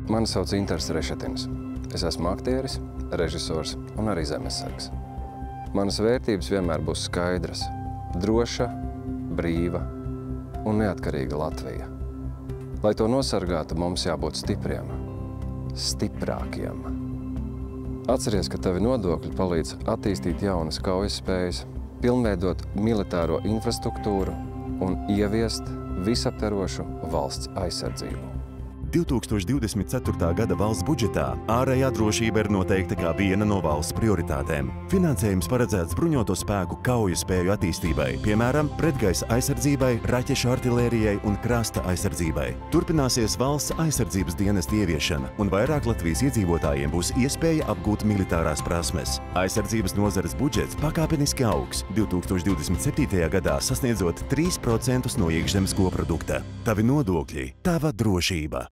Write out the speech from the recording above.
Mani sauc Inters Rešetins. Es esmu aktieris, režisors un arī zemesargs. Manas vērtības vienmēr būs skaidras, droša, brīva un neatkarīga Latvija. Lai to nosargātu, mums jābūt stipriem, stiprākiem. Atceries, ka tavi nodokļi palīdz attīstīt jaunas kaujas spējas, pilnveidot militāro infrastruktūru un ieviest visaptverošu valsts aizsardzību. 2024. gada valsts budžetā ārējā drošība ir noteikta kā viena no valsts prioritātēm. Finansējums paredzēts bruņoto spēku kauju spēju attīstībai, piemēram, pretgaisa aizsardzībai, raķešu artilērijai un krasta aizsardzībai. Turpināsies valsts aizsardzības dienesta ieviešana, un vairāk Latvijas iedzīvotājiem būs iespēja apgūt militārās prasmes. Aizsardzības nozares budžets pakāpeniski augs, 2027. gadā sasniedzot 3% no iekšzemes koprodukta. Tavi nodokļi, tava drošība.